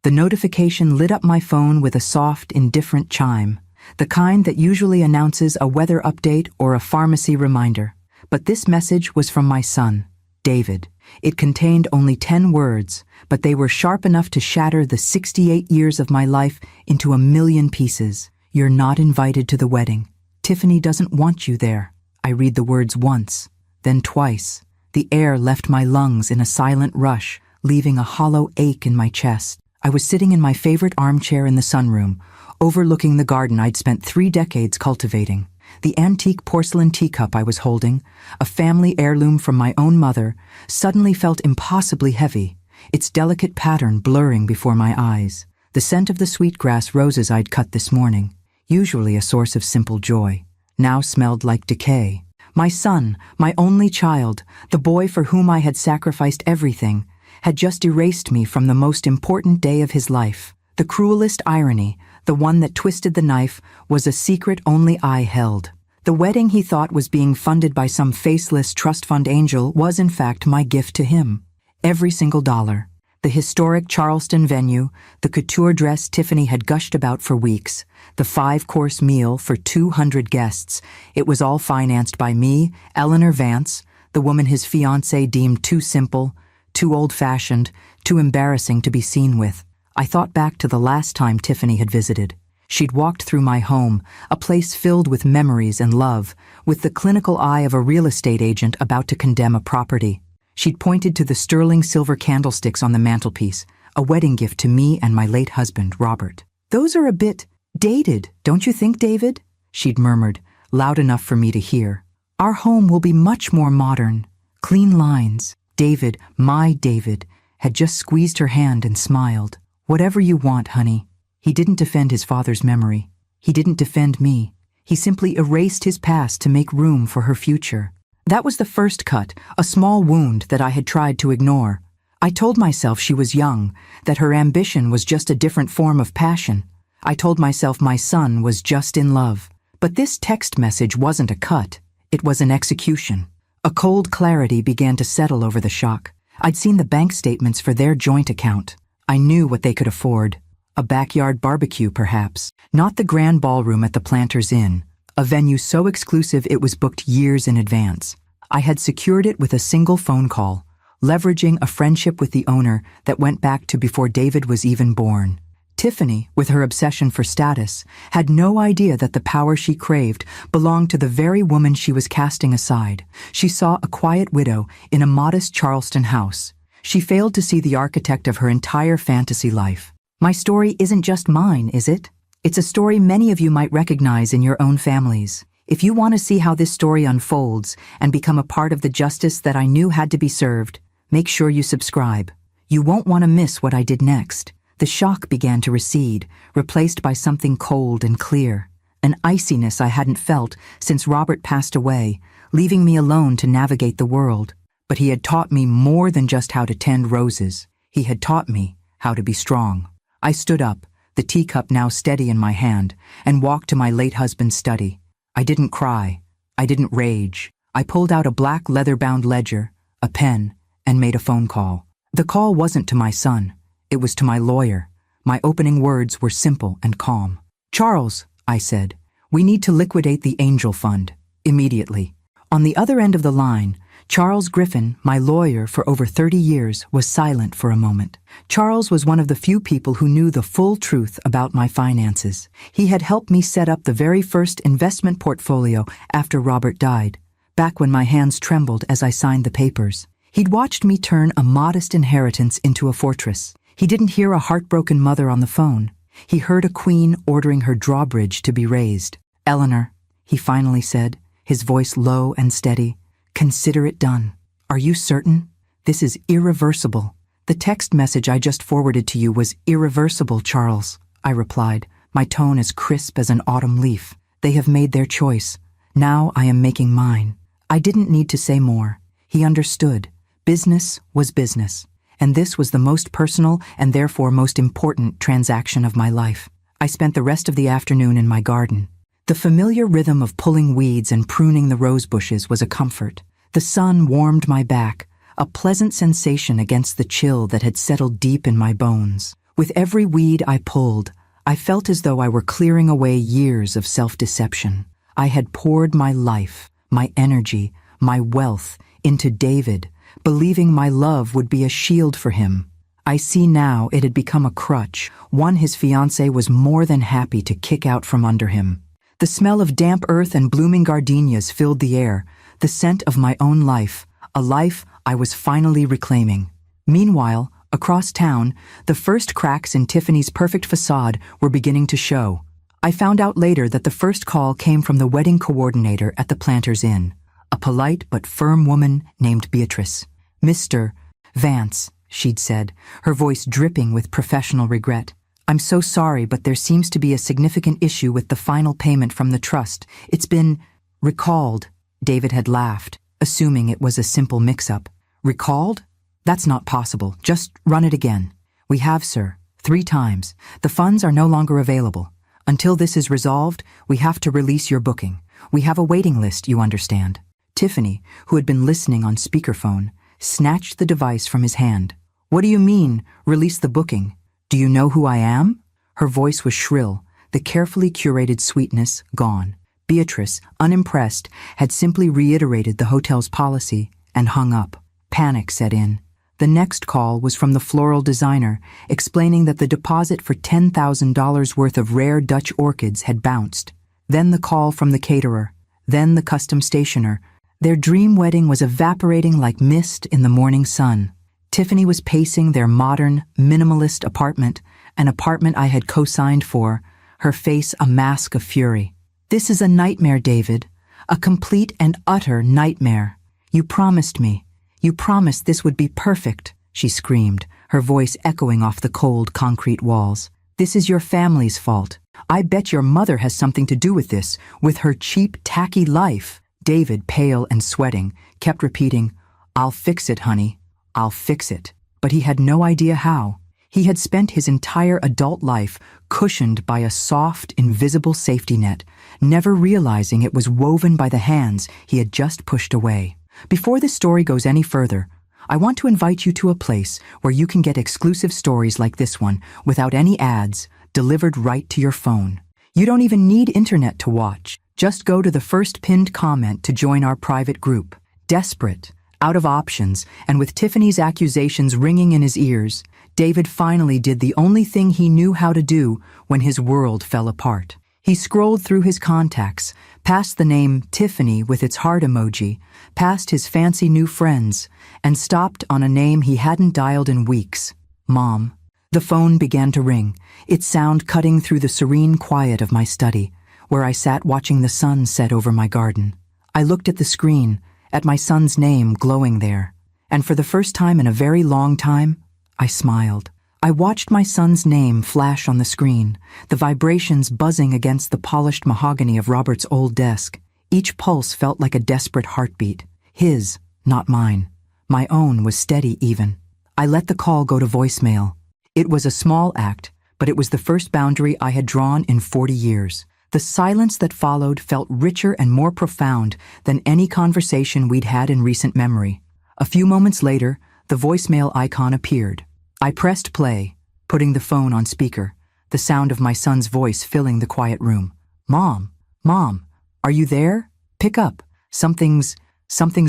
The notification lit up my phone with a soft, indifferent chime, the kind that usually announces a weather update or a pharmacy reminder. But this message was from my son, David. It contained only 10 words, but they were sharp enough to shatter the 68 years of my life into a million pieces. You're not invited to the wedding. Tiffany doesn't want you there. I read the words once, then twice. The air left my lungs in a silent rush, leaving a hollow ache in my chest. I was sitting in my favorite armchair in the sunroom, overlooking the garden I'd spent 3 decades cultivating. The antique porcelain teacup I was holding, a family heirloom from my own mother, suddenly felt impossibly heavy, its delicate pattern blurring before my eyes. The scent of the sweetgrass roses I'd cut this morning, usually a source of simple joy, now smelled like decay. My son, my only child, the boy for whom I had sacrificed everything, had just erased me from the most important day of his life. The cruelest irony, the one that twisted the knife, was a secret only I held. The wedding he thought was being funded by some faceless trust fund angel was in fact my gift to him. Every single dollar. The historic Charleston venue, the couture dress Tiffany had gushed about for weeks, the 5-course meal for 200 guests. It was all financed by me, Eleanor Vance, the woman his fiancé deemed too simple, too old-fashioned, too embarrassing to be seen with. I thought back to the last time Tiffany had visited. She'd walked through my home, a place filled with memories and love, with the clinical eye of a real estate agent about to condemn a property. She'd pointed to the sterling silver candlesticks on the mantelpiece, a wedding gift to me and my late husband, Robert. "Those are a bit dated, don't you think, David?" she'd murmured, loud enough for me to hear. "Our home will be much more modern. Clean lines." David, my David, had just squeezed her hand and smiled. "Whatever you want, honey." He didn't defend his father's memory. He didn't defend me. He simply erased his past to make room for her future. That was the first cut, a small wound that I had tried to ignore. I told myself she was young, that her ambition was just a different form of passion. I told myself my son was just in love. But this text message wasn't a cut. It was an execution. A cold clarity began to settle over the shock. I'd seen the bank statements for their joint account. I knew what they could afford. A backyard barbecue, perhaps. Not the grand ballroom at the Planters Inn, a venue so exclusive it was booked years in advance. I had secured it with a single phone call, leveraging a friendship with the owner that went back to before David was even born. Tiffany, with her obsession for status, had no idea that the power she craved belonged to the very woman she was casting aside. She saw a quiet widow in a modest Charleston house. She failed to see the architect of her entire fantasy life. My story isn't just mine, is it? It's a story many of you might recognize in your own families. If you want to see how this story unfolds and become a part of the justice that I knew had to be served, make sure you subscribe. You won't want to miss what I did next. The shock began to recede, replaced by something cold and clear, an iciness I hadn't felt since Robert passed away, leaving me alone to navigate the world. But he had taught me more than just how to tend roses. He had taught me how to be strong. I stood up, the teacup now steady in my hand, and walked to my late husband's study. I didn't cry. I didn't rage. I pulled out a black leather-bound ledger, a pen, and made a phone call. The call wasn't to my son. It was to my lawyer. My opening words were simple and calm. "Charles," I said, "we need to liquidate the Angel Fund. Immediately." On the other end of the line, Charles Griffin, my lawyer for over 30 years, was silent for a moment. Charles was one of the few people who knew the full truth about my finances. He had helped me set up the very first investment portfolio after Robert died, back when my hands trembled as I signed the papers. He'd watched me turn a modest inheritance into a fortress. He didn't hear a heartbroken mother on the phone. He heard a queen ordering her drawbridge to be raised. "Eleanor," he finally said, his voice low and steady, "consider it done. Are you certain? This is irreversible." "The text message I just forwarded to you was irreversible, Charles," I replied, my tone as crisp as an autumn leaf. "They have made their choice. Now I am making mine." I didn't need to say more. He understood. Business was business, and this was the most personal and therefore most important transaction of my life. I spent the rest of the afternoon in my garden. The familiar rhythm of pulling weeds and pruning the rose bushes was a comfort. The sun warmed my back, a pleasant sensation against the chill that had settled deep in my bones. With every weed I pulled, I felt as though I were clearing away years of self-deception. I had poured my life, my energy, my wealth into David, believing my love would be a shield for him. I see now it had become a crutch, one his fiancée was more than happy to kick out from under him. The smell of damp earth and blooming gardenias filled the air, the scent of my own life, a life I was finally reclaiming. Meanwhile, across town, the first cracks in Tiffany's perfect facade were beginning to show. I found out later that the first call came from the wedding coordinator at the Planters Inn, a polite but firm woman named Beatrice. "Mr. Vance," she'd said, her voice dripping with professional regret. "I'm so sorry, but there seems to be a significant issue with the final payment from the trust. It's been recalled." David had laughed, assuming it was a simple mix-up. "Recalled? That's not possible. Just run it again." "We have, sir. 3 times. The funds are no longer available. Until this is resolved, we have to release your booking. We have a waiting list, you understand." Tiffany, who had been listening on speakerphone, snatched the device from his hand. "What do you mean, release the booking? Do you know who I am?" Her voice was shrill, the carefully curated sweetness gone. Beatrice, unimpressed, had simply reiterated the hotel's policy and hung up. Panic set in. The next call was from the floral designer, explaining that the deposit for $10,000 worth of rare Dutch orchids had bounced. Then the call from the caterer. Then the custom stationer. Their dream wedding was evaporating like mist in the morning sun. Tiffany was pacing their modern, minimalist apartment, an apartment I had co-signed for, her face a mask of fury. "This is a nightmare, David. A complete and utter nightmare. You promised me. You promised this would be perfect," she screamed, her voice echoing off the cold concrete walls. "This is your family's fault. I bet your mother has something to do with this, with her cheap, tacky life." David, pale and sweating, kept repeating, "I'll fix it, honey. I'll fix it." But he had no idea how. He had spent his entire adult life cushioned by a soft, invisible safety net, never realizing it was woven by the hands he had just pushed away. Before this story goes any further, I want to invite you to a place where you can get exclusive stories like this one without any ads, delivered right to your phone. You don't even need internet to watch. Just go to the first pinned comment to join our private group. Desperate, out of options, and with Tiffany's accusations ringing in his ears, David finally did the only thing he knew how to do when his world fell apart. He scrolled through his contacts, past the name Tiffany with its heart emoji, past his fancy new friends, and stopped on a name he hadn't dialed in weeks. Mom. The phone began to ring, its sound cutting through the serene quiet of my study, where I sat watching the sun set over my garden. I looked at the screen, at my son's name glowing there, and for the first time in a very long time, I smiled. I watched my son's name flash on the screen, the vibrations buzzing against the polished mahogany of Robert's old desk. Each pulse felt like a desperate heartbeat. His, not mine. My own was steady even. I let the call go to voicemail. It was a small act, but it was the first boundary I had drawn in 40 years. The silence that followed felt richer and more profound than any conversation we'd had in recent memory. A few moments later, the voicemail icon appeared. I pressed play, putting the phone on speaker, the sound of my son's voice filling the quiet room. Mom, are you there? Pick up. Something's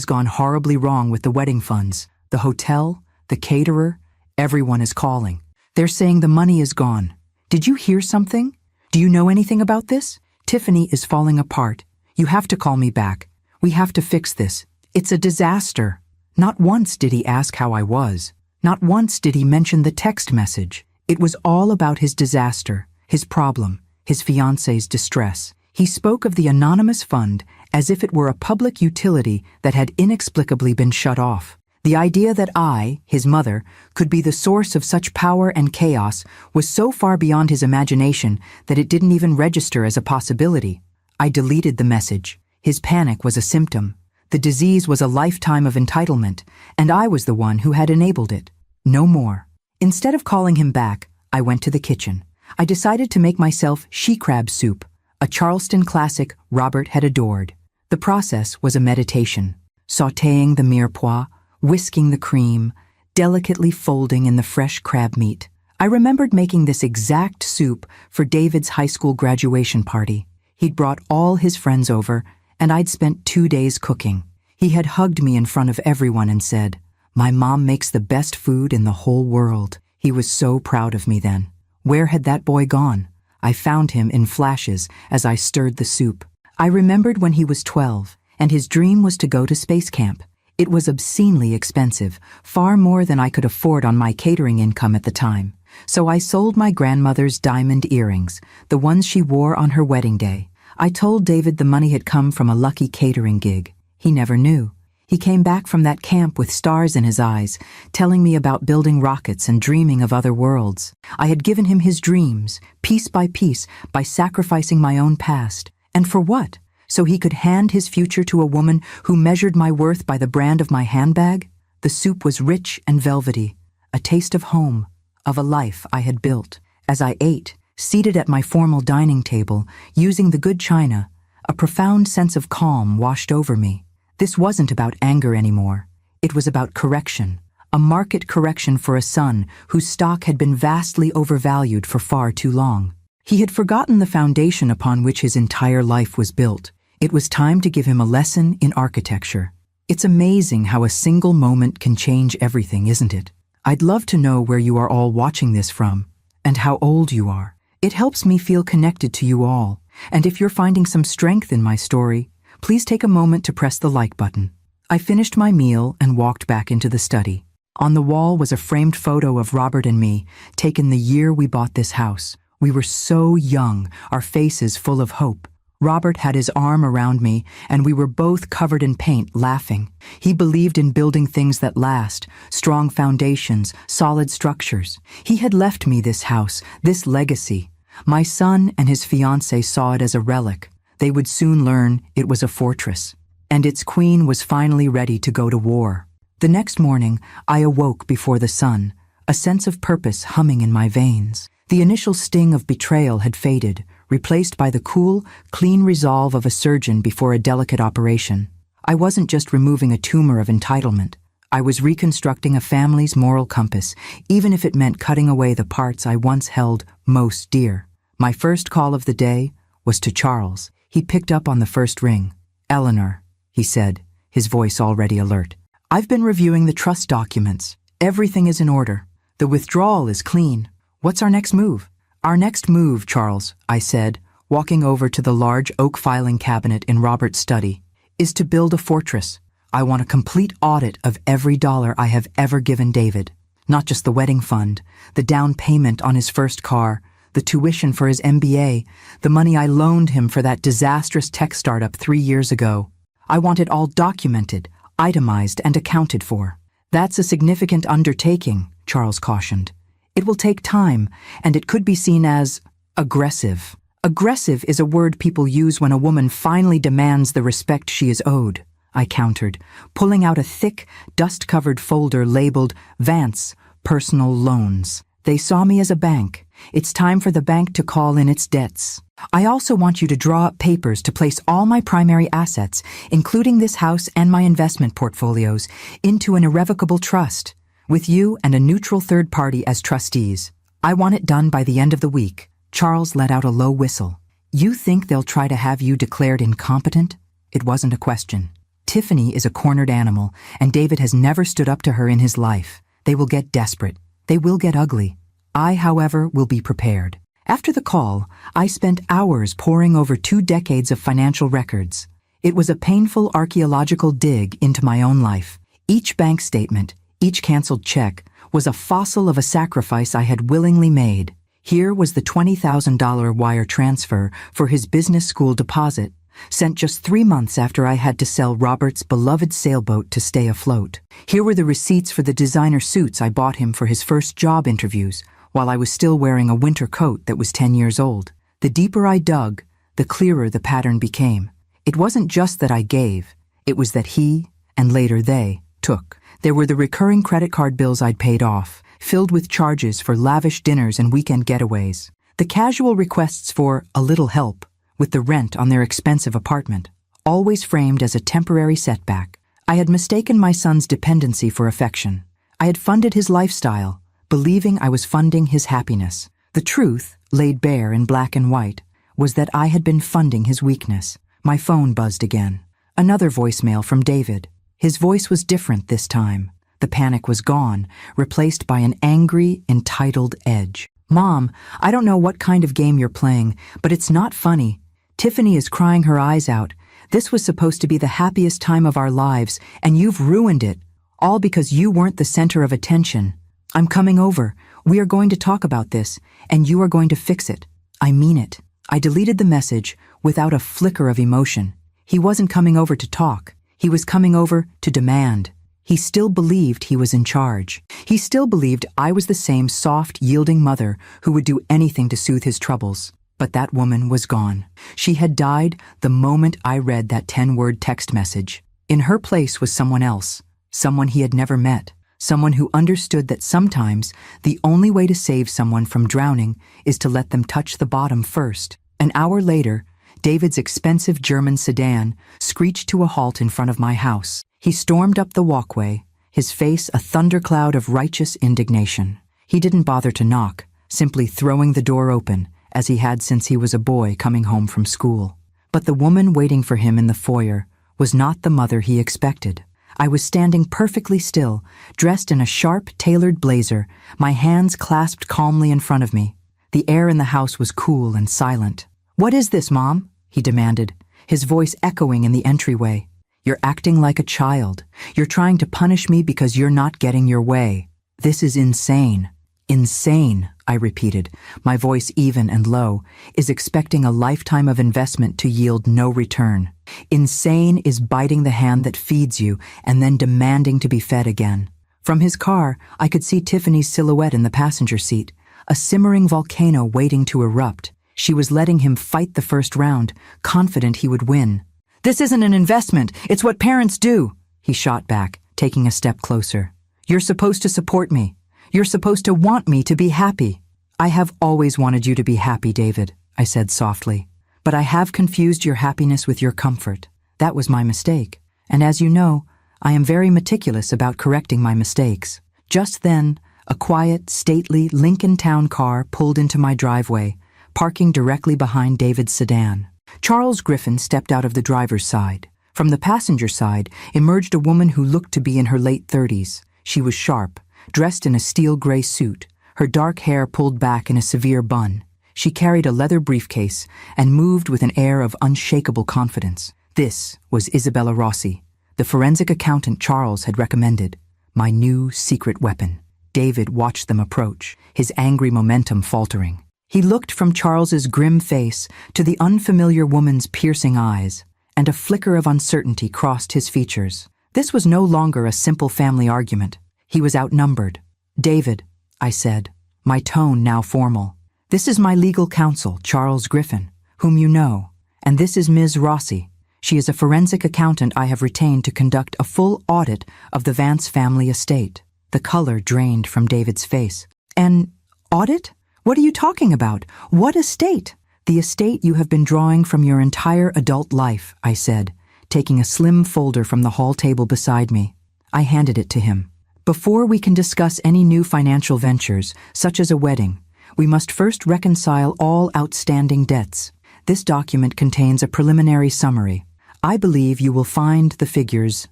gone horribly wrong with the wedding funds. The hotel, the caterer, everyone is calling. They're saying the money is gone. Did you hear something? Do you know anything about this? Tiffany is falling apart. You have to call me back. We have to fix this. It's a disaster. Not once did he ask how I was. Not once did he mention the text message. It was all about his disaster, his problem, his fiancée's distress. He spoke of the anonymous fund as if it were a public utility that had inexplicably been shut off. The idea that I, his mother, could be the source of such power and chaos was so far beyond his imagination that it didn't even register as a possibility. I deleted the message. His panic was a symptom. The disease was a lifetime of entitlement, and I was the one who had enabled it. No more. Instead of calling him back, I went to the kitchen. I decided to make myself she-crab soup, a Charleston classic Robert had adored. The process was a meditation, sautéing the mirepoix, whisking the cream, delicately folding in the fresh crab meat, I remembered making this exact soup for David's high school graduation party. He'd brought all his friends over, and I'd spent 2 days cooking. He had hugged me in front of everyone and said, "My mom makes the best food in the whole world." He was so proud of me then. Where had that boy gone? I found him in flashes as I stirred the soup. I remembered when he was 12, and his dream was to go to space camp. It was obscenely expensive, far more than I could afford on my catering income at the time. So I sold my grandmother's diamond earrings, the ones she wore on her wedding day. I told David the money had come from a lucky catering gig. He never knew. He came back from that camp with stars in his eyes, telling me about building rockets and dreaming of other worlds. I had given him his dreams, piece by sacrificing my own past. And for what? So he could hand his future to a woman who measured my worth by the brand of my handbag? The soup was rich and velvety, a taste of home, of a life I had built. As I ate, seated at my formal dining table, using the good china, a profound sense of calm washed over me. This wasn't about anger anymore. It was about correction, a market correction for a son whose stock had been vastly overvalued for far too long. He had forgotten the foundation upon which his entire life was built. It was time to give him a lesson in architecture. It's amazing how a single moment can change everything, isn't it? I'd love to know where you are all watching this from, and how old you are. It helps me feel connected to you all, and if you're finding some strength in my story, please take a moment to press the like button. I finished my meal and walked back into the study. On the wall was a framed photo of Robert and me, taken the year we bought this house. We were so young, our faces full of hope. Robert had his arm around me, and we were both covered in paint, laughing. He believed in building things that last, strong foundations, solid structures. He had left me this house, this legacy. My son and his fiancée saw it as a relic. They would soon learn it was a fortress, and its queen was finally ready to go to war. The next morning, I awoke before the sun, a sense of purpose humming in my veins. The initial sting of betrayal had faded, replaced by the cool, clean resolve of a surgeon before a delicate operation. I wasn't just removing a tumor of entitlement. I was reconstructing a family's moral compass, even if it meant cutting away the parts I once held most dear. My first call of the day was to Charles. He picked up on the first ring. "Eleanor," he said, his voice already alert. "I've been reviewing the trust documents. Everything is in order. The withdrawal is clean. What's our next move?" "Our next move, Charles," I said, walking over to the large oak filing cabinet in Robert's study, "is to build a fortress. I want a complete audit of every dollar I have ever given David. Not just the wedding fund, the down payment on his first car, the tuition for his MBA, the money I loaned him for that disastrous tech startup 3 years ago. I want it all documented, itemized, and accounted for." "That's a significant undertaking," Charles cautioned. "It will take time, and it could be seen as aggressive." "Aggressive is a word people use when a woman finally demands the respect she is owed," I countered, pulling out a thick, dust-covered folder labeled Vance Personal Loans. They saw me as a bank. It's time for the bank to call in its debts. "I also want you to draw up papers to place all my primary assets, including this house and my investment portfolios, into an irrevocable trust, with you and a neutral third party as trustees. I want it done by the end of the week." Charles let out a low whistle. "You think they'll try to have you declared incompetent?" It wasn't a question. Tiffany is a cornered animal, and David has never stood up to her in his life. They will get desperate. They will get ugly. I, however, will be prepared. After the call, I spent hours poring over 2 decades of financial records. It was a painful archaeological dig into my own life. Each bank statement, each canceled check, was a fossil of a sacrifice I had willingly made. Here was the $20,000 wire transfer for his business school deposit, sent just 3 months after I had to sell Robert's beloved sailboat to stay afloat. Here were the receipts for the designer suits I bought him for his first job interviews, while I was still wearing a winter coat that was 10 years old. The deeper I dug, the clearer the pattern became. It wasn't just that I gave, it was that he, and later they, took. There were the recurring credit card bills I'd paid off, filled with charges for lavish dinners and weekend getaways. The casual requests for a little help with the rent on their expensive apartment, always framed as a temporary setback. I had mistaken my son's dependency for affection. I had funded his lifestyle, believing I was funding his happiness. The truth, laid bare in black and white, was that I had been funding his weakness. My phone buzzed again. Another voicemail from David. His voice was different this time. The panic was gone, replaced by an angry, entitled edge. "Mom, I don't know what kind of game you're playing, but it's not funny. Tiffany is crying her eyes out. This was supposed to be the happiest time of our lives, and you've ruined it, all because you weren't the center of attention. I'm coming over. We are going to talk about this, and you are going to fix it. I mean it." I deleted the message without a flicker of emotion. He wasn't coming over to talk. He was coming over to demand. He still believed he was in charge. He still believed I was the same soft, yielding mother who would do anything to soothe his troubles. But that woman was gone. She had died the moment I read that 10-word text message. In her place was someone else, someone he had never met, someone who understood that sometimes the only way to save someone from drowning is to let them touch the bottom first. An hour later, David's expensive German sedan screeched to a halt in front of my house. He stormed up the walkway, his face a thundercloud of righteous indignation. He didn't bother to knock, simply throwing the door open, as he had since he was a boy coming home from school. But the woman waiting for him in the foyer was not the mother he expected. I was standing perfectly still, dressed in a sharp, tailored blazer, my hands clasped calmly in front of me. The air in the house was cool and silent. "What is this, Mom?" he demanded, his voice echoing in the entryway. "You're acting like a child. You're trying to punish me because you're not getting your way. This is insane." "Insane," I repeated, my voice even and low, "is expecting a lifetime of investment to yield no return. Insane is biting the hand that feeds you and then demanding to be fed again." From his car, I could see Tiffany's silhouette in the passenger seat, a simmering volcano waiting to erupt. She was letting him fight the first round, confident he would win. "This isn't an investment. It's what parents do," he shot back, taking a step closer. "You're supposed to support me. You're supposed to want me to be happy." "I have always wanted you to be happy, David," I said softly. "But I have confused your happiness with your comfort. That was my mistake. And as you know, I am very meticulous about correcting my mistakes." Just then, a quiet, stately Lincoln Town car pulled into my driveway, parking directly behind David's sedan. Charles Griffin stepped out of the driver's side. From the passenger side emerged a woman who looked to be in her late 30s. She was sharp, dressed in a steel gray suit, her dark hair pulled back in a severe bun. She carried a leather briefcase and moved with an air of unshakable confidence. This was Isabella Rossi, the forensic accountant Charles had recommended, my new secret weapon. David watched them approach, his angry momentum faltering. He looked from Charles's grim face to the unfamiliar woman's piercing eyes, and a flicker of uncertainty crossed his features. This was no longer a simple family argument. He was outnumbered. "David," I said, my tone now formal, "this is my legal counsel, Charles Griffin, whom you know, and this is Ms. Rossi. She is a forensic accountant I have retained to conduct a full audit of the Vance family estate." The color drained from David's face. "An audit? What are you talking about? What estate?" "The estate you have been drawing from your entire adult life," I said, taking a slim folder from the hall table beside me. I handed it to him. "Before we can discuss any new financial ventures, such as a wedding, we must first reconcile all outstanding debts. This document contains a preliminary summary. I believe you will find the figures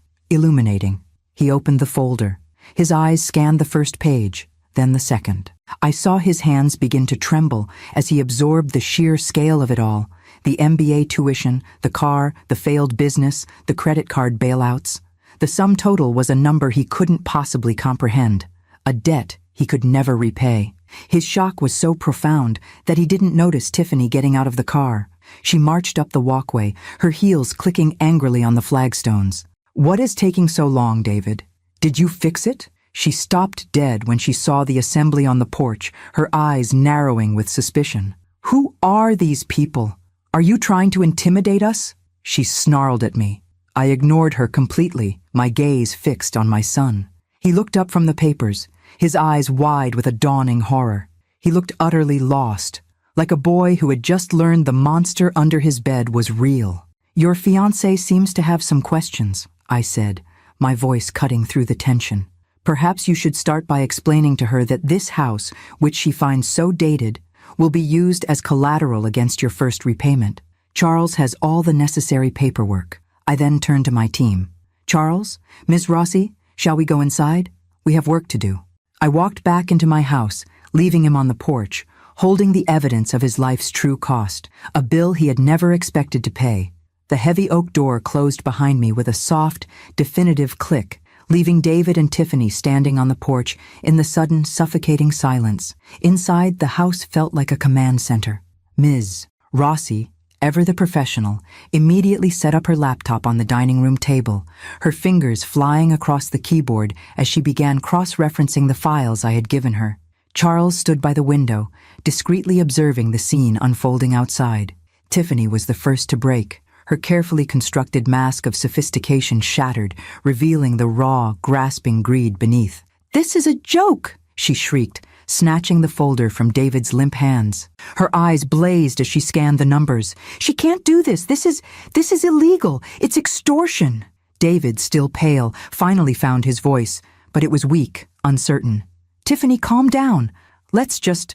illuminating." He opened the folder. His eyes scanned the first page, then the second. I saw his hands begin to tremble as he absorbed the sheer scale of it all, the MBA tuition, the car, the failed business, the credit card bailouts. The sum total was a number he couldn't possibly comprehend, a debt he could never repay. His shock was so profound that he didn't notice Tiffany getting out of the car. She marched up the walkway, her heels clicking angrily on the flagstones. "What is taking so long, David? Did you fix it?" She stopped dead when she saw the assembly on the porch, her eyes narrowing with suspicion. "Who are these people? Are you trying to intimidate us?" She snarled at me. I ignored her completely, my gaze fixed on my son. He looked up from the papers, his eyes wide with a dawning horror. He looked utterly lost, like a boy who had just learned the monster under his bed was real. "Your fiancé seems to have some questions," I said, my voice cutting through the tension. Perhaps you should start by explaining to her that this house, which she finds so dated, will be used as collateral against your first repayment. Charles has all the necessary paperwork. I then turned to my team. Charles, Ms. Rossi, shall we go inside? We have work to do. I walked back into my house, leaving him on the porch, holding the evidence of his life's true cost, a bill he had never expected to pay. The heavy oak door closed behind me with a soft, definitive click, leaving David and Tiffany standing on the porch in the sudden, suffocating silence. Inside, the house felt like a command center. Ms. Rossi, ever the professional, immediately set up her laptop on the dining room table, her fingers flying across the keyboard as she began cross-referencing the files I had given her. Charles stood by the window, discreetly observing the scene unfolding outside. Tiffany was the first to break. Her carefully constructed mask of sophistication shattered, revealing the raw, grasping greed beneath. "This is a joke!" she shrieked, snatching the folder from David's limp hands. Her eyes blazed as she scanned the numbers. "She can't do this. This is illegal. It's extortion." David, still pale, finally found his voice, but it was weak, uncertain. "Tiffany, calm down. Let's just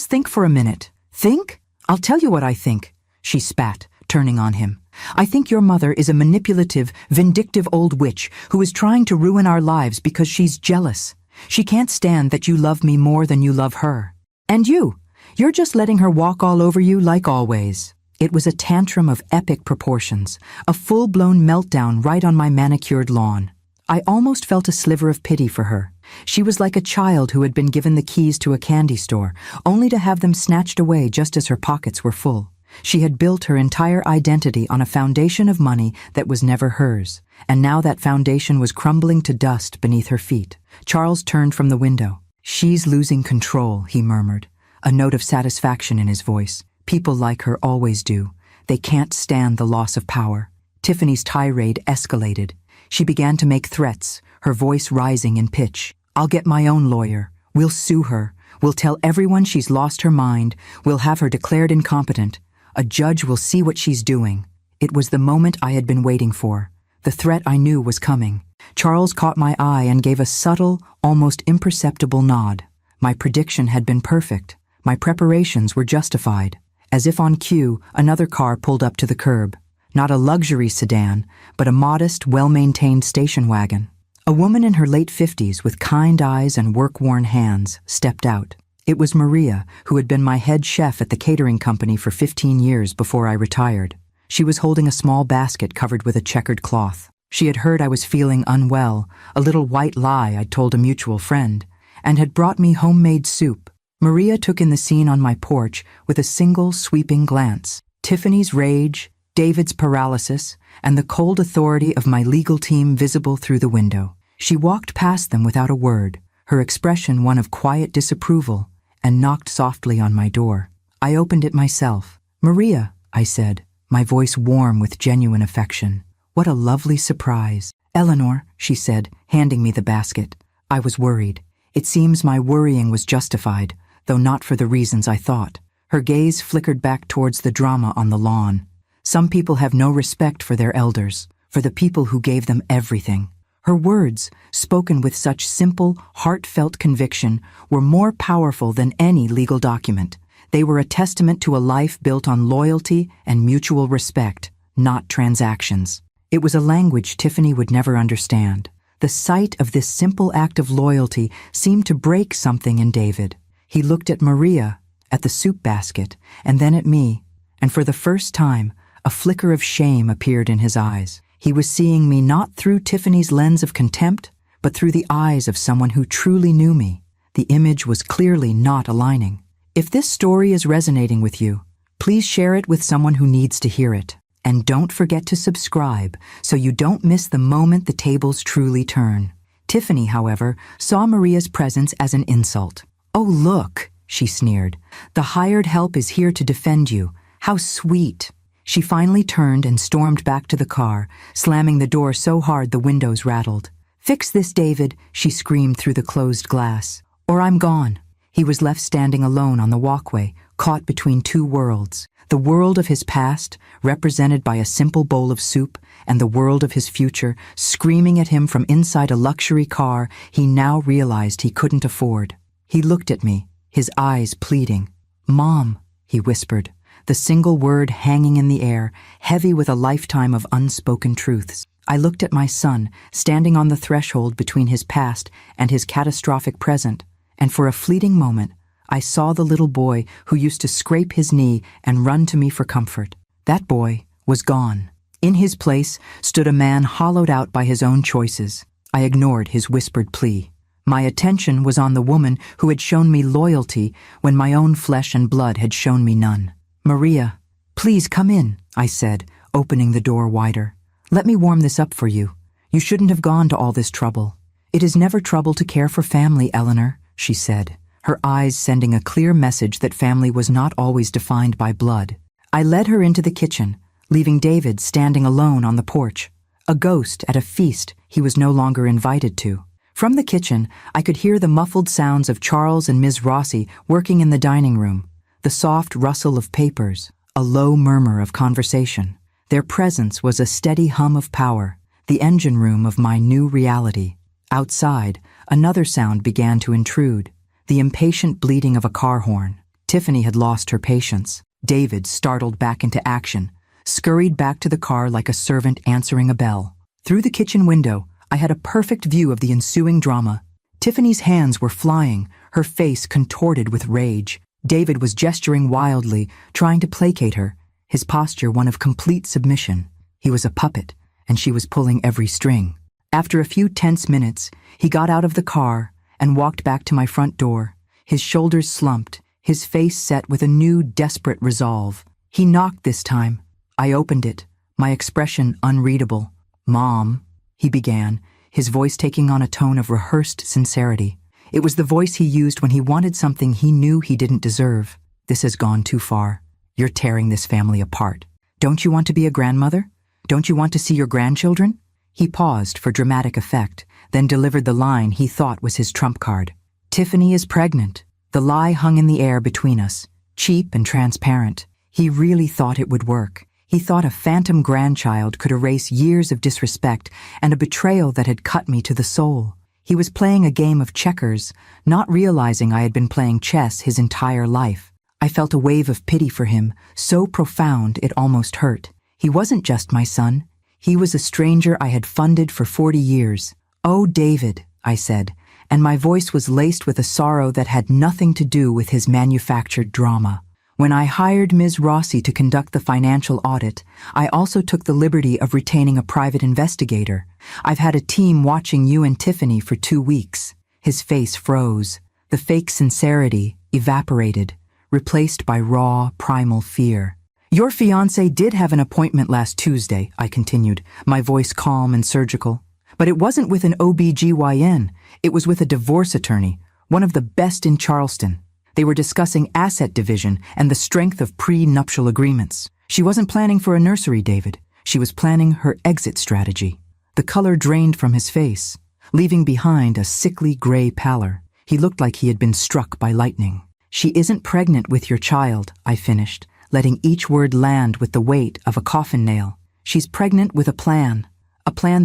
think for a minute." "Think? I'll tell you what I think," she spat, turning on him. "I think your mother is a manipulative, vindictive old witch who is trying to ruin our lives because she's jealous. She can't stand that you love me more than you love her. And you're just letting her walk all over you like always." It was a tantrum of epic proportions, a full-blown meltdown right on my manicured lawn. I almost felt a sliver of pity for her. She was like a child who had been given the keys to a candy store, only to have them snatched away just as her pockets were full. She had built her entire identity on a foundation of money that was never hers, and now that foundation was crumbling to dust beneath her feet. Charles turned from the window. "She's losing control," he murmured, a note of satisfaction in his voice. "People like her always do. They can't stand the loss of power." Tiffany's tirade escalated. She began to make threats, her voice rising in pitch. "I'll get my own lawyer. We'll sue her. We'll tell everyone she's lost her mind. We'll have her declared incompetent. A judge will see what she's doing." It was the moment I had been waiting for. The threat I knew was coming. Charles caught my eye and gave a subtle, almost imperceptible nod. My prediction had been perfect. My preparations were justified. As if on cue, another car pulled up to the curb. Not a luxury sedan, but a modest, well-maintained station wagon. A woman in her late 50s with kind eyes and work-worn hands stepped out. It was Maria, who had been my head chef at the catering company for 15 years before I retired. She was holding a small basket covered with a checkered cloth. She had heard I was feeling unwell, a little white lie I'd told a mutual friend, and had brought me homemade soup. Maria took in the scene on my porch with a single sweeping glance. Tiffany's rage, David's paralysis, and the cold authority of my legal team visible through the window. She walked past them without a word, her expression one of quiet disapproval, and knocked softly on my door. I opened it myself. "Maria," I said, my voice warm with genuine affection. "What a lovely surprise." "Eleanor," she said, handing me the basket. I was worried. It seems my worrying was justified, though not for the reasons I thought. Her gaze flickered back towards the drama on the lawn. Some people have no respect for their elders, for the people who gave them everything. Her words, spoken with such simple, heartfelt conviction, were more powerful than any legal document. They were a testament to a life built on loyalty and mutual respect, not transactions. It was a language Tiffany would never understand. The sight of this simple act of loyalty seemed to break something in David. He looked at Maria, at the soup basket, and then at me, and for the first time, a flicker of shame appeared in his eyes. He was seeing me not through Tiffany's lens of contempt, but through the eyes of someone who truly knew me. The image was clearly not aligning. If this story is resonating with you, please share it with someone who needs to hear it. And don't forget to subscribe so you don't miss the moment the tables truly turn. Tiffany, however, saw Maria's presence as an insult. "Oh, look," she sneered. "The hired help is here to defend you. How sweet." She finally turned and stormed back to the car, slamming the door so hard the windows rattled. "Fix this, David," she screamed through the closed glass, "or I'm gone." He was left standing alone on the walkway, caught between two worlds. The world of his past, represented by a simple bowl of soup, and the world of his future, screaming at him from inside a luxury car he now realized he couldn't afford. He looked at me, his eyes pleading. "Mom," he whispered, the single word hanging in the air, heavy with a lifetime of unspoken truths. I looked at my son, standing on the threshold between his past and his catastrophic present, and for a fleeting moment, I saw the little boy who used to scrape his knee and run to me for comfort. That boy was gone. In his place stood a man hollowed out by his own choices. I ignored his whispered plea. My attention was on the woman who had shown me loyalty when my own flesh and blood had shown me none. "Maria, please come in," I said, opening the door wider. "Let me warm this up for you. You shouldn't have gone to all this trouble." "It is never trouble to care for family, Eleanor," she said, her eyes sending a clear message that family was not always defined by blood. I led her into the kitchen, leaving David standing alone on the porch, a ghost at a feast he was no longer invited to. From the kitchen, I could hear the muffled sounds of Charles and Ms. Rossi working in the dining room, the soft rustle of papers, a low murmur of conversation. Their presence was a steady hum of power, the engine room of my new reality. Outside, another sound began to intrude, the impatient bleating of a car horn. Tiffany had lost her patience. David, startled back into action, scurried back to the car like a servant answering a bell. Through the kitchen window, I had a perfect view of the ensuing drama. Tiffany's hands were flying, her face contorted with rage. David was gesturing wildly, trying to placate her, his posture one of complete submission. He was a puppet, and she was pulling every string. After a few tense minutes, he got out of the car and walked back to my front door, his shoulders slumped, his face set with a new, desperate resolve. He knocked this time. I opened it, my expression unreadable. "Mom," he began, his voice taking on a tone of rehearsed sincerity. It was the voice he used when he wanted something he knew he didn't deserve. "This has gone too far. You're tearing this family apart. Don't you want to be a grandmother? Don't you want to see your grandchildren?" He paused for dramatic effect, then delivered the line he thought was his trump card. "Tiffany is pregnant." The lie hung in the air between us, cheap and transparent. He really thought it would work. He thought a phantom grandchild could erase years of disrespect and a betrayal that had cut me to the soul. He was playing a game of checkers, not realizing I had been playing chess his entire life. I felt a wave of pity for him, so profound it almost hurt. He wasn't just my son. He was a stranger I had funded for 40 years. "Oh, David," I said, and my voice was laced with a sorrow that had nothing to do with his manufactured drama. "When I hired Ms. Rossi to conduct the financial audit, I also took the liberty of retaining a private investigator. I've had a team watching you and Tiffany for 2 weeks." His face froze. The fake sincerity evaporated, replaced by raw, primal fear. "Your fiancé did have an appointment last Tuesday," I continued, my voice calm and surgical. "But it wasn't with an OB-GYN. It was with a divorce attorney, one of the best in Charleston. They were discussing asset division and the strength of pre-nuptial agreements. She wasn't planning for a nursery, David. She was planning her exit strategy." The color drained from his face, leaving behind a sickly gray pallor. He looked like he had been struck by lightning. "She isn't pregnant with your child," I finished, letting each word land with the weight of a coffin nail. "She's pregnant with a plan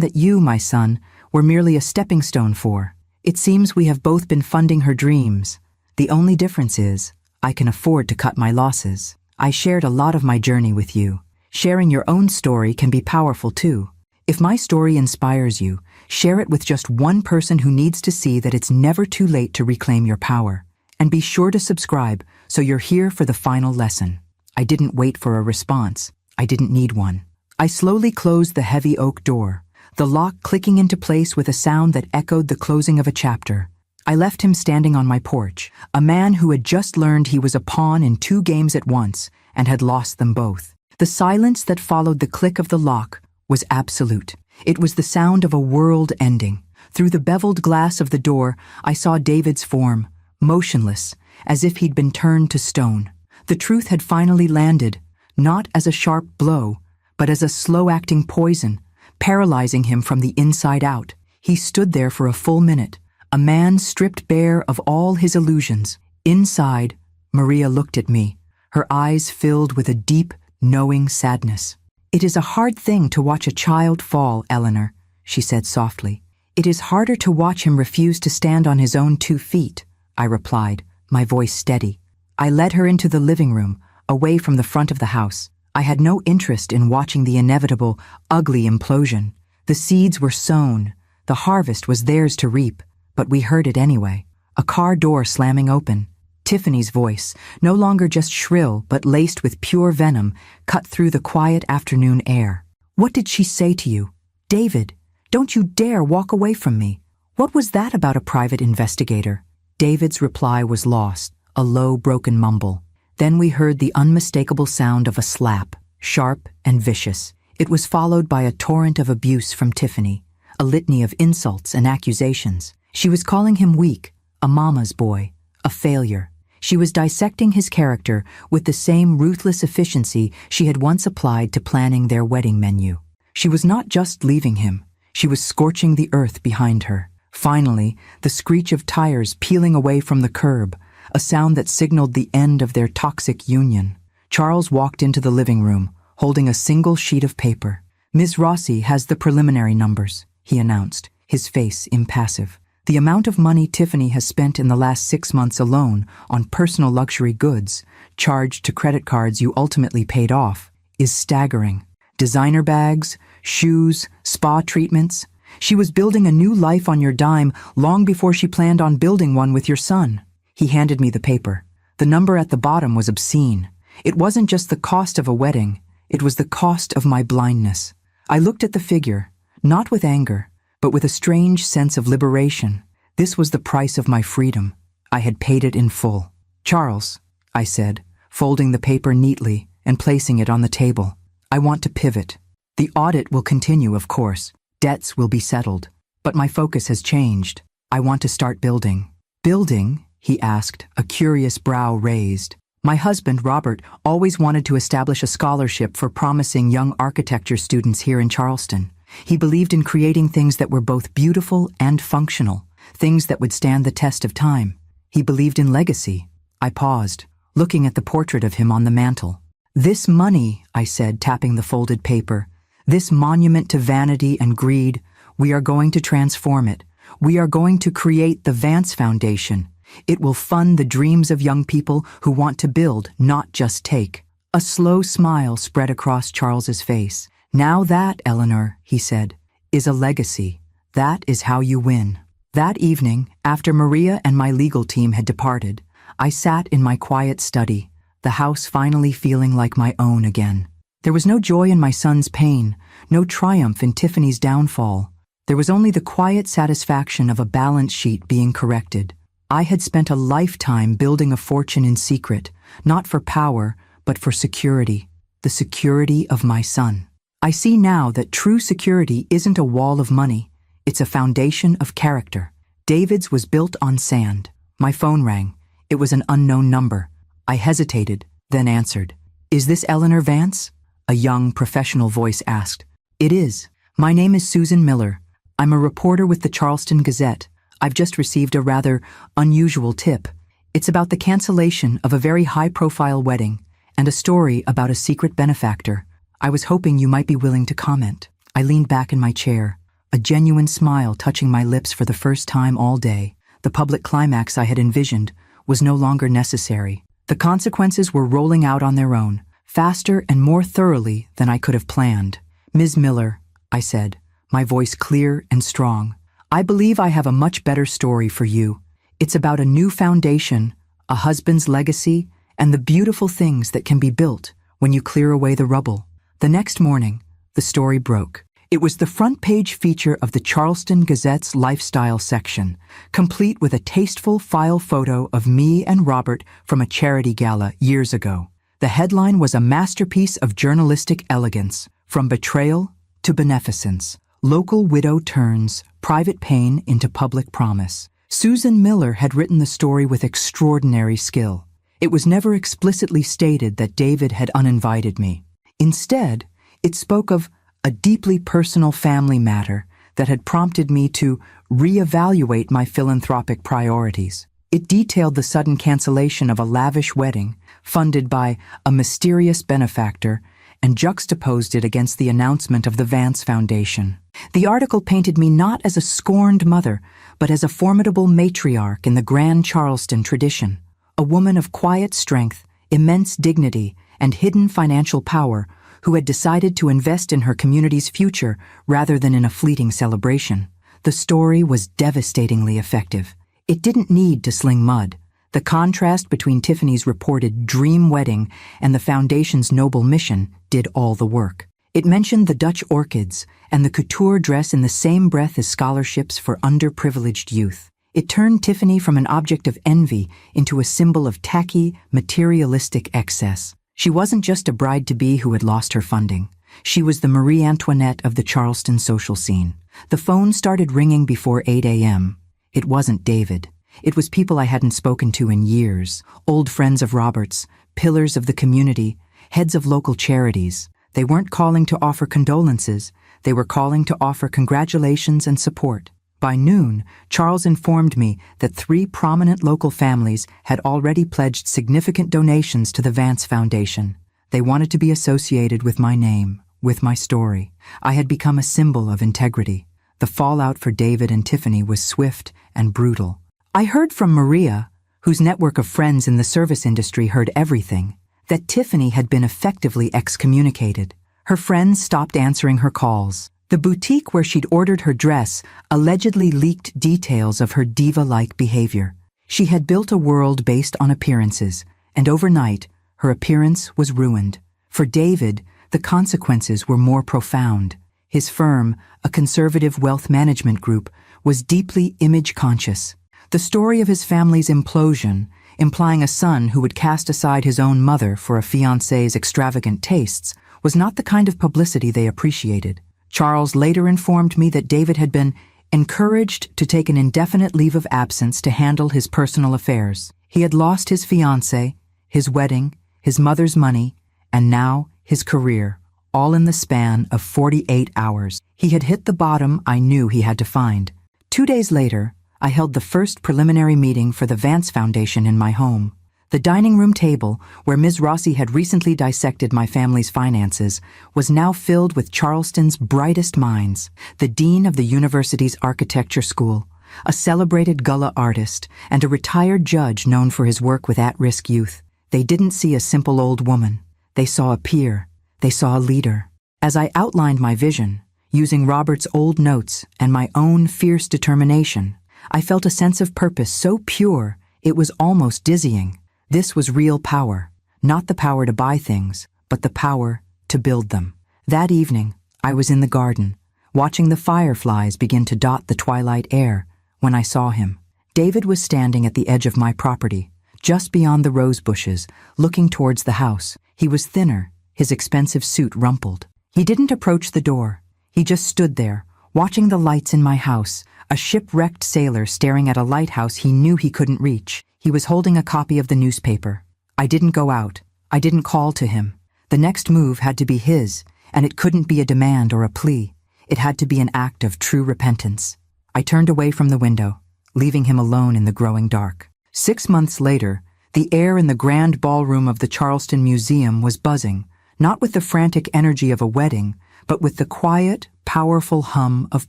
that you, my son, were merely a stepping stone for. It seems we have both been funding her dreams. The only difference is, I can afford to cut my losses. I shared a lot of my journey with you. Sharing your own story can be powerful too. If my story inspires you, share it with just one person who needs to see that it's never too late to reclaim your power. And be sure to subscribe so you're here for the final lesson." I didn't wait for a response. I didn't need one. I slowly closed the heavy oak door, the lock clicking into place with a sound that echoed the closing of a chapter. I left him standing on my porch, a man who had just learned he was a pawn in 2 games at once and had lost them both. The silence that followed the click of the lock was absolute. It was the sound of a world ending. Through the beveled glass of the door, I saw David's form, motionless, as if he'd been turned to stone. The truth had finally landed, not as a sharp blow, but as a slow-acting poison, paralyzing him from the inside out. He stood there for a full minute, a man stripped bare of all his illusions. Inside, Maria looked at me, her eyes filled with a deep, knowing sadness. "It is a hard thing to watch a child fall, Eleanor," she said softly. "It is harder to watch him refuse to stand on his own 2 feet," I replied, my voice steady. I led her into the living room, away from the front of the house. I had no interest in watching the inevitable, ugly implosion. The seeds were sown. The harvest was theirs to reap, but we heard it anyway. A car door slamming open. Tiffany's voice, no longer just shrill but laced with pure venom, cut through the quiet afternoon air. "What did she say to you?" "David, don't you dare walk away from me." "What was that about a private investigator?" David's reply was lost, a low, broken mumble. Then we heard the unmistakable sound of a slap, sharp and vicious. It was followed by a torrent of abuse from Tiffany, a litany of insults and accusations. She was calling him weak, a mama's boy, a failure. She was dissecting his character with the same ruthless efficiency she had once applied to planning their wedding menu. She was not just leaving him, she was scorching the earth behind her. Finally, the screech of tires peeling away from the curb, a sound that signaled the end of their toxic union. Charles walked into the living room, holding a single sheet of paper. "Ms. Rossi has the preliminary numbers," he announced, his face impassive. "The amount of money Tiffany has spent in the last 6 months alone on personal luxury goods, charged to credit cards you ultimately paid off, is staggering. Designer bags, shoes, spa treatments. She was building a new life on your dime long before she planned on building one with your son." He handed me the paper. The number at the bottom was obscene. It wasn't just the cost of a wedding, it was the cost of my blindness. I looked at the figure, not with anger, but with a strange sense of liberation. This was the price of my freedom. I had paid it in full. "Charles," I said, folding the paper neatly and placing it on the table, "I want to pivot. The audit will continue, of course. Debts will be settled. But my focus has changed. I want to start building." "Building?" he asked, a curious brow raised. "My husband, Robert, always wanted to establish a scholarship for promising young architecture students here in Charleston. He believed in creating things that were both beautiful and functional, things that would stand the test of time. He believed in legacy." I paused, looking at the portrait of him on the mantel. "This money," I said, tapping the folded paper, "this monument to vanity and greed, we are going to transform it. We are going to create the Vance Foundation. It will fund the dreams of young people who want to build, not just take." A slow smile spread across Charles's face. "Now that, Eleanor," he said, "is a legacy. That is how you win." That evening, after Maria and my legal team had departed, I sat in my quiet study, the house finally feeling like my own again. There was no joy in my son's pain, no triumph in Tiffany's downfall. There was only the quiet satisfaction of a balance sheet being corrected. I had spent a lifetime building a fortune in secret, not for power, but for security, the security of my son. I see now that true security isn't a wall of money, it's a foundation of character. David's was built on sand. My phone rang. It was an unknown number. I hesitated, then answered. "Is this Eleanor Vance?" a young, professional voice asked. "It is. My name is Susan Miller. I'm a reporter with the Charleston Gazette. I've just received a rather unusual tip. It's about the cancellation of a very high-profile wedding and a story about a secret benefactor. I was hoping you might be willing to comment." I leaned back in my chair, a genuine smile touching my lips for the first time all day. The public climax I had envisioned was no longer necessary. The consequences were rolling out on their own, faster and more thoroughly than I could have planned. "Ms. Miller," I said, my voice clear and strong, "I believe I have a much better story for you. It's about a new foundation, a husband's legacy, and the beautiful things that can be built when you clear away the rubble." The next morning, the story broke. It was the front-page feature of the Charleston Gazette's lifestyle section, complete with a tasteful file photo of me and Robert from a charity gala years ago. The headline was a masterpiece of journalistic elegance, from betrayal to beneficence. Local widow turns private pain into public promise. Susan Miller had written the story with extraordinary skill. It was never explicitly stated that David had uninvited me. Instead, it spoke of a deeply personal family matter that had prompted me to reevaluate my philanthropic priorities. It detailed the sudden cancellation of a lavish wedding, funded by a mysterious benefactor, and juxtaposed it against the announcement of the Vance Foundation. The article painted me not as a scorned mother, but as a formidable matriarch in the grand Charleston tradition, a woman of quiet strength, immense dignity, and hidden financial power who had decided to invest in her community's future rather than in a fleeting celebration. The story was devastatingly effective. It didn't need to sling mud. The contrast between Tiffany's reported dream wedding and the Foundation's noble mission did all the work. It mentioned the Dutch orchids and the couture dress in the same breath as scholarships for underprivileged youth. It turned Tiffany from an object of envy into a symbol of tacky, materialistic excess. She wasn't just a bride-to-be who had lost her funding. She was the Marie Antoinette of the Charleston social scene. The phone started ringing before 8 a.m. It wasn't David. It was people I hadn't spoken to in years, old friends of Robert's, pillars of the community, heads of local charities. They weren't calling to offer condolences. They were calling to offer congratulations and support. By noon, Charles informed me that 3 prominent local families had already pledged significant donations to the Vance Foundation. They wanted to be associated with my name, with my story. I had become a symbol of integrity. The fallout for David and Tiffany was swift and brutal. I heard from Maria, whose network of friends in the service industry heard everything, that Tiffany had been effectively excommunicated. Her friends stopped answering her calls. The boutique where she'd ordered her dress allegedly leaked details of her diva-like behavior. She had built a world based on appearances, and overnight, her appearance was ruined. For David, the consequences were more profound. His firm, a conservative wealth management group, was deeply image-conscious. The story of his family's implosion, implying a son who would cast aside his own mother for a fiancé's extravagant tastes, was not the kind of publicity they appreciated. Charles later informed me that David had been encouraged to take an indefinite leave of absence to handle his personal affairs. He had lost his fiancée, his wedding, his mother's money, and now his career, all in the span of 48 hours. He had hit the bottom I knew he had to find. 2 days later, I held the first preliminary meeting for the Vance Foundation in my home. The dining room table, where Ms. Rossi had recently dissected my family's finances, was now filled with Charleston's brightest minds, the dean of the university's architecture school, a celebrated Gullah artist, and a retired judge known for his work with at-risk youth. They didn't see a simple old woman. They saw a peer. They saw a leader. As I outlined my vision, using Robert's old notes and my own fierce determination, I felt a sense of purpose so pure it was almost dizzying. This was real power, not the power to buy things, but the power to build them. That evening, I was in the garden, watching the fireflies begin to dot the twilight air, when I saw him. David was standing at the edge of my property, just beyond the rose bushes, looking towards the house. He was thinner, his expensive suit rumpled. He didn't approach the door. He just stood there, watching the lights in my house, a shipwrecked sailor staring at a lighthouse he knew he couldn't reach. He was holding a copy of the newspaper. I didn't go out. I didn't call to him. The next move had to be his, and it couldn't be a demand or a plea. It had to be an act of true repentance. I turned away from the window, leaving him alone in the growing dark. 6 months later, the air in the grand ballroom of the Charleston Museum was buzzing, not with the frantic energy of a wedding, but with the quiet, powerful hum of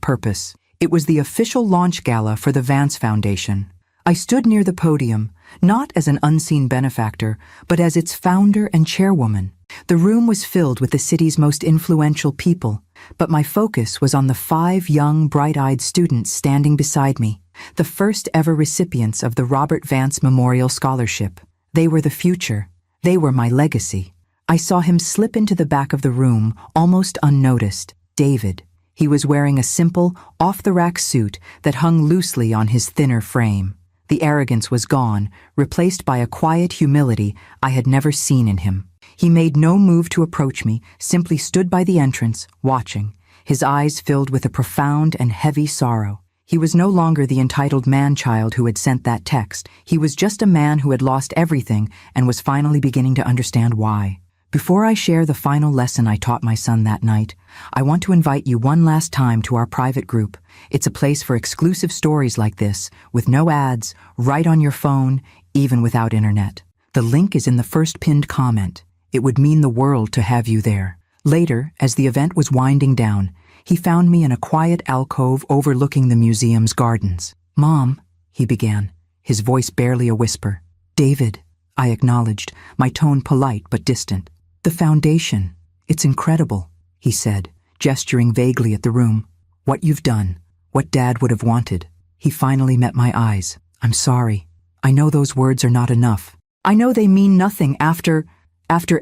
purpose. It was the official launch gala for the Vance Foundation. I stood near the podium, not as an unseen benefactor, but as its founder and chairwoman. The room was filled with the city's most influential people, but my focus was on the 5 young, bright-eyed students standing beside me, the first ever recipients of the Robert Vance Memorial Scholarship. They were the future. They were my legacy. I saw him slip into the back of the room, almost unnoticed. David. He was wearing a simple, off-the-rack suit that hung loosely on his thinner frame. The arrogance was gone, replaced by a quiet humility I had never seen in him. He made no move to approach me, simply stood by the entrance, watching, his eyes filled with a profound and heavy sorrow. He was no longer the entitled man-child who had sent that text. He was just a man who had lost everything and was finally beginning to understand why. Before I share the final lesson I taught my son that night, I want to invite you one last time to our private group. It's a place for exclusive stories like this, with no ads, right on your phone, even without internet. The link is in the first pinned comment. It would mean the world to have you there. Later, as the event was winding down, he found me in a quiet alcove overlooking the museum's gardens. "Mom," he began, his voice barely a whisper. "David," I acknowledged, my tone polite but distant. "The foundation. It's incredible," he said, gesturing vaguely at the room. "What you've done, what Dad would have wanted." He finally met my eyes. "I'm sorry. I know those words are not enough. I know they mean nothing after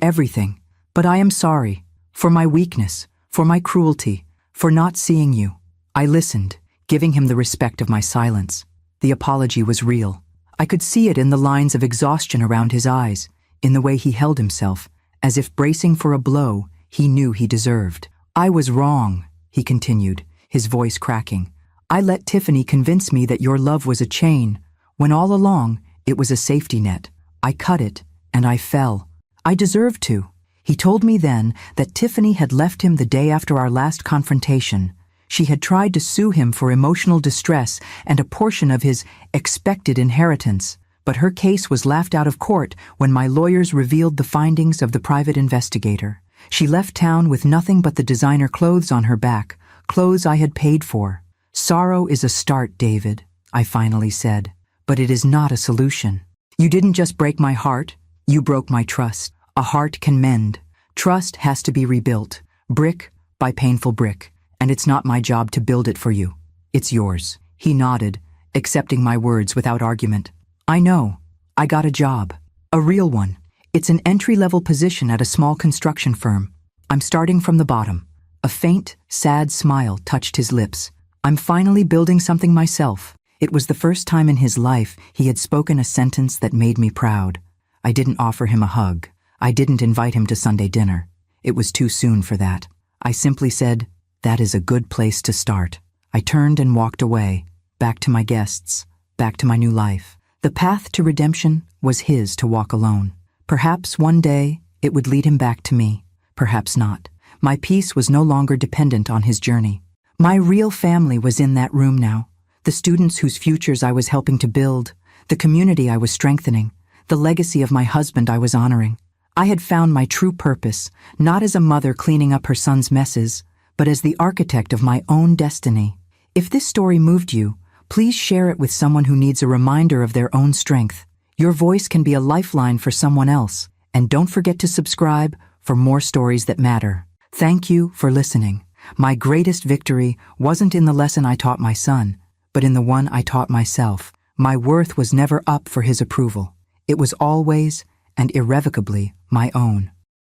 everything. But I am sorry. For my weakness, for my cruelty, for not seeing you." I listened, giving him the respect of my silence. The apology was real. I could see it in the lines of exhaustion around his eyes, in the way he held himself, as if bracing for a blow he knew he deserved. "I was wrong," he continued, his voice cracking. "I let Tiffany convince me that your love was a chain, when all along it was a safety net. I cut it, and I fell. I deserved to." He told me then that Tiffany had left him the day after our last confrontation. She had tried to sue him for emotional distress and a portion of his expected inheritance, but her case was laughed out of court when my lawyers revealed the findings of the private investigator. She left town with nothing but the designer clothes on her back, clothes I had paid for. "Sorrow is a start, David," I finally said, "but it is not a solution. You didn't just break my heart, you broke my trust. A heart can mend. Trust has to be rebuilt, brick by painful brick, and it's not my job to build it for you. It's yours." He nodded, accepting my words without argument. "I know. I got a job. A real one. It's an entry-level position at a small construction firm. I'm starting from the bottom." A faint, sad smile touched his lips. "I'm finally building something myself." It was the first time in his life he had spoken a sentence that made me proud. I didn't offer him a hug. I didn't invite him to Sunday dinner. It was too soon for that. I simply said, "That is a good place to start." I turned and walked away, back to my guests, back to my new life. The path to redemption was his to walk alone. Perhaps one day it would lead him back to me. Perhaps not. My peace was no longer dependent on his journey. My real family was in that room now. The students whose futures I was helping to build, the community I was strengthening, the legacy of my husband I was honoring. I had found my true purpose, not as a mother cleaning up her son's messes, but as the architect of my own destiny. If this story moved you, please share it with someone who needs a reminder of their own strength. Your voice can be a lifeline for someone else. And don't forget to subscribe for more stories that matter. Thank you for listening. My greatest victory wasn't in the lesson I taught my son, but in the one I taught myself. My worth was never up for his approval. It was always and irrevocably my own.